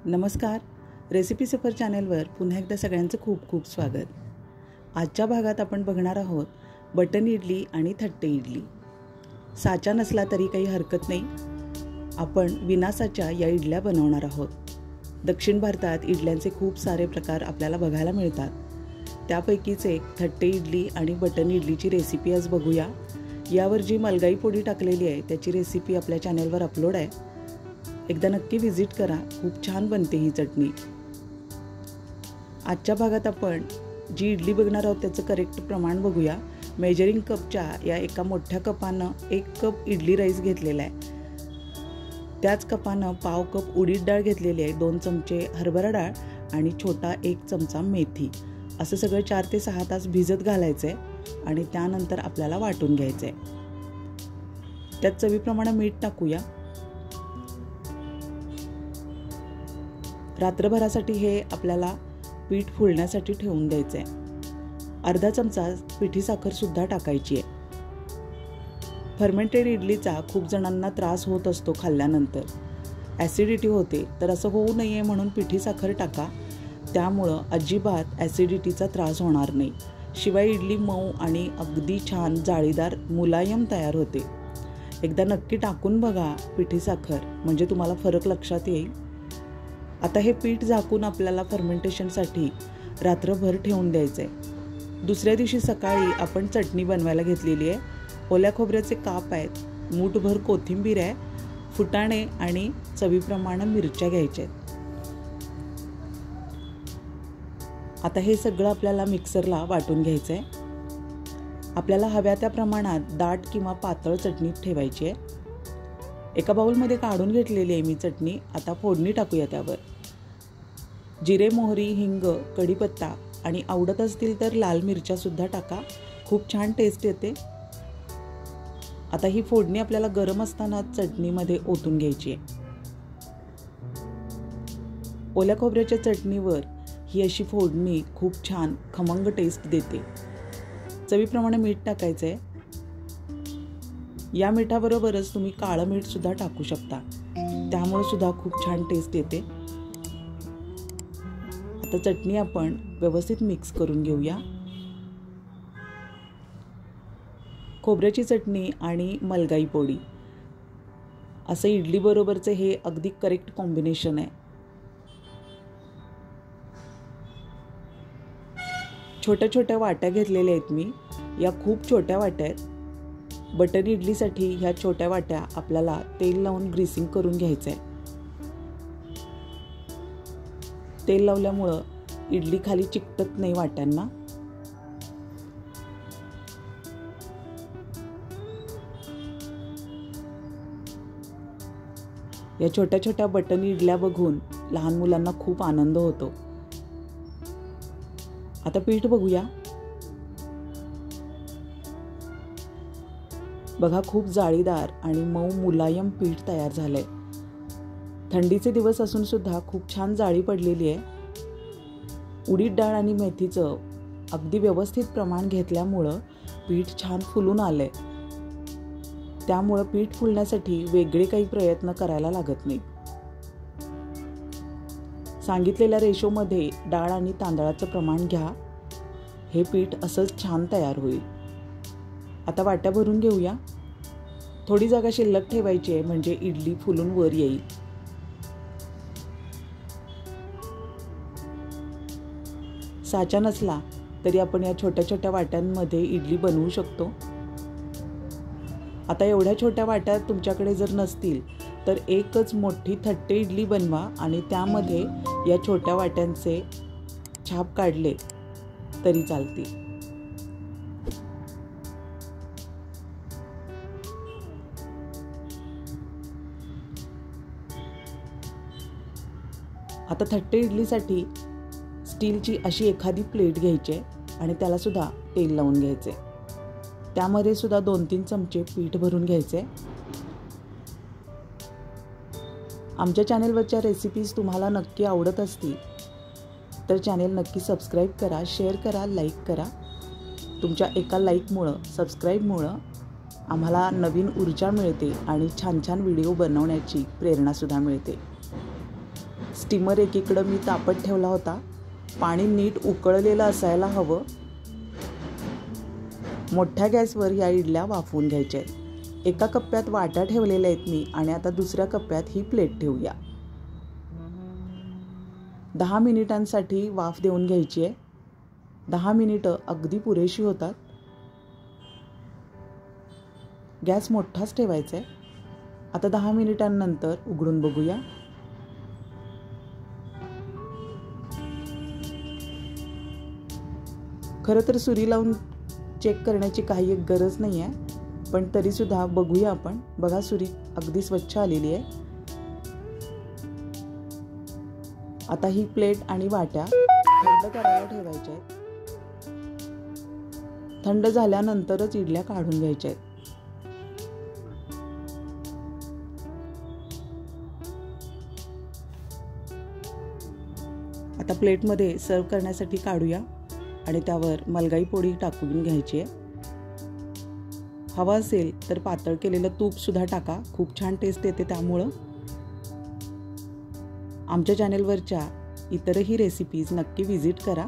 नमस्कार. रेसिपी सफर चॅनलवर पुन्हा एकदा सगळ्यांचं खूप खूप स्वागत. आजच्या भागात आपण बघणार आहोत बटन इडली आणि थट्टे इडली. साचा नसला तरी काही हरकत नाही, आपण विना साचा या इडल्या बनवणार आहोत. दक्षिण भारतात इडल्यांचे खूप सारे प्रकार आपल्याला बघायला मिळतात. त्यापैकीच एक थट्टे इडली आणि बटन इडलीची रेसिपी आज बघूया. यावर जी मलगाई पोडी टाकलेली आहे त्याची रेसिपी आपल्या चॅनलवर अपलोड आहे, एकदा नक्की व्हिजिट करा. खूप छान बनते ही चटणी. आजच्या भागात आपण जी इडली बघणार आहोत त्याचं करेक्ट प्रमाण बघूया. मेजरिंग कपच्या या एका मोठ्या कपानं 1 कप इडली राईस घेतलेला आहे. त्याच कपानं पाव कप उडीद डाळ घेतलेली आहे, 2 चमचे हरभरा डाळ आणि छोटा 1 चमचा मेथी. असं सगळं 4 ते 6 तास भिजत घालायचं आहे आणि त्यानंतर आपल्याला वाटून घ्यायचं आहे. त्यात चवीप्रमाणे मीठ टाकूया. रात्रभरासाठी हे आपल्याला पीठ फुलण्यासाठी ठेवून द्यायचं आहे. अर्धा चमचा पिठी साखर सुद्धा टाकायची आहे. फर्मेंटेड इडलीचा खूप जणांना त्रास होत असतो खाल्ल्यानंतर, ॲसिडिटी होते, तर असं होऊ नये म्हणून पिठी साखर टाका. त्यामुळं अजिबात ॲसिडिटीचा त्रास होणार नाही. शिवाय इडली मऊ आणि अगदी छान जाळीदार मुलायम तयार होते. एकदा नक्की टाकून बघा पिठी साखर, म्हणजे तुम्हाला फरक लक्षात येईल. आता हे पीठ झाकून आपल्याला फर्मेंटेशनसाठी रात्रभर ठेवून द्यायचं आहे. दुसऱ्या दिवशी सकाळी आपण चटणी बनवायला घेतलेली आहे. ओल्या खोबऱ्याचे काप आहेत, मूठभर कोथिंबीर आहे, फुटाणे आणि चवीप्रमाणे मिरच्या घ्यायच्या आहेत. आता हे सगळं आपल्याला मिक्सरला वाटून घ्यायचं आहे. आपल्याला हव्या त्या प्रमाणात दाट किंवा पातळ चटणी ठेवायची आहे. एका बाउलमध्ये काढून घेतलेली आहे मी चटणी. आता फोडणी टाकूया. त्यावर जिरे, मोहरी, हिंग, कढीपत्ता आणि आवडत असतील तर लाल मिरच्या सुद्धा टाका, खूप छान टेस्ट येते. आता ही फोडणी आपल्याला गरम असताना चटणीमध्ये ओतून घ्यायची आहे. ओल्या खोबऱ्याच्या चटणीवर ही अशी फोडणी खूप छान खमंग टेस्ट देते. चवीप्रमाणे मीठ टाकायचं आहे. या मिठाबरोबरच तुम्ही काळं मीठ सुद्धा टाकू शकता, त्यामुळे सुद्धा खूप छान टेस्ट येते. आता चटणी आपण व्यवस्थित मिक्स करून घेऊया. खोबऱ्याची चटणी आणि मलगाई पोडी असं इडली बरोबरचं हे अगदी करेक्ट कॉम्बिनेशन आहे. छोट्या छोट्या वाट्या घेतलेल्या आहेत मी. या खूप छोट्या वाट्या आहेत. बटर इडलीसाठी ह्या छोट्या वाट्या आपल्याला तेल लावून ग्रीसिंग करून घ्यायचं आहे. तेल लावल्यामुळं इडली खाली चिकटत नाही वाट्यांना. या छोट्या छोट्या बटन इडल्या बघून लहान मुलांना खूप आनंद होतो. आता पीठ बघूया. बघा, खूप जाळीदार आणि मऊ मुलायम पीठ तयार झालंय. थंडीचे दिवस असून सुद्धा खूप छान जाळी पडलेली आहे. उडीद डाळ आणि मेथीचं अगदी व्यवस्थित प्रमाण घेतल्यामुळं पीठ छान फुलून आलंय. त्यामुळं पीठ फुलण्यासाठी वेगळे काही प्रयत्न करायला लागत नाही. सांगितलेल्या रेशोमध्ये डाळ आणि तांदळाचं प्रमाण घ्या. हे पीठ असंच छान तयार होईल. आता वाट्या भरून घेऊया. थोडी जागा शिल्लक ठेवायची आहे, म्हणजे इडली फुलून वर येईल. साचा नसला तरी आपण या छोट्या छोट्या वाट्यांमध्ये इडली बनवू शकतो. आता एवढ्या छोट्या वाट्या तुमच्याकडे जर नसतील तर एकच मोठी थट्टे इडली बनवा आणि त्यामध्ये या छोट्या वाट्यांचे छाप काढले तरी चालतील. आता थट्टे इडलीसाठी स्टीलची अशी एखादी प्लेट घ्यायची आहे आणि त्याला सुद्धा तेल लावून घ्यायचे. त्यामध्ये सुद्धा 2-3 चमचे पीठ भरून घ्यायचे. आमच्या चॅनेलवरच्या रेसिपीज तुम्हाला नक्की आवडत असतील तर चॅनेल नक्की सबस्क्राईब करा, शेअर करा, लाईक करा. तुमच्या एका लाईकमुळं, सबस्क्राईबमुळं आम्हाला नवीन ऊर्जा मिळते आणि छान छान व्हिडिओ बनवण्याची प्रेरणासुद्धा मिळते. स्टीमर एकीकडं मी तापत ठेवला होता. पाणी नीट उकळलेलं असायला हवं. मोठ्या गॅसवर या इडल्या वाफवून घ्यायच्या आहेत. एका कप्प्यात वाट्या ठेवलेल्या आहेत मी आणि आता दुसऱ्या कप्प्यात ही प्लेट ठेवूया. 10 मिनिटांसाठी वाफ देऊन घ्यायची आहे. 10 मिनिटं अगदी पुरेशी होतात. गॅस मोठाच ठेवायचा आहे. आता 10 मिनिटांनंतर उघडून बघूया. खरं तर सुरी लावून चेक करण्याची काही एक गरज नाही आहे, पण तरीसुद्धा बघूया आपण. बघा, सुरी अगदी स्वच्छ आलेली आहे. आता ही प्लेट आणि वाट्या थंड करायला ठेवायच्या आहेत. थंड झाल्यानंतरच इडल्या काढून घ्यायच्या आहेत. आता प्लेटमध्ये सर्व करण्यासाठी काढूया आणि त्यावर मलगाई पोळी टाकून घ्यायची आहे. हवा असेल तर पातळ केलेलं तूपसुद्धा टाका, खूप छान टेस्ट येते त्यामुळं. आमच्या चॅनेलवरच्या इतरही रेसिपीज नक्की व्हिजिट करा.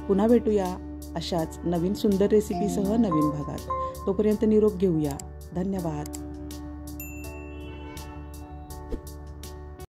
पुन्हा भेटूया अशाच नवीन सुंदर रेसिपीसह नवीन भागात. तोपर्यंत निरोप घेऊया. धन्यवाद.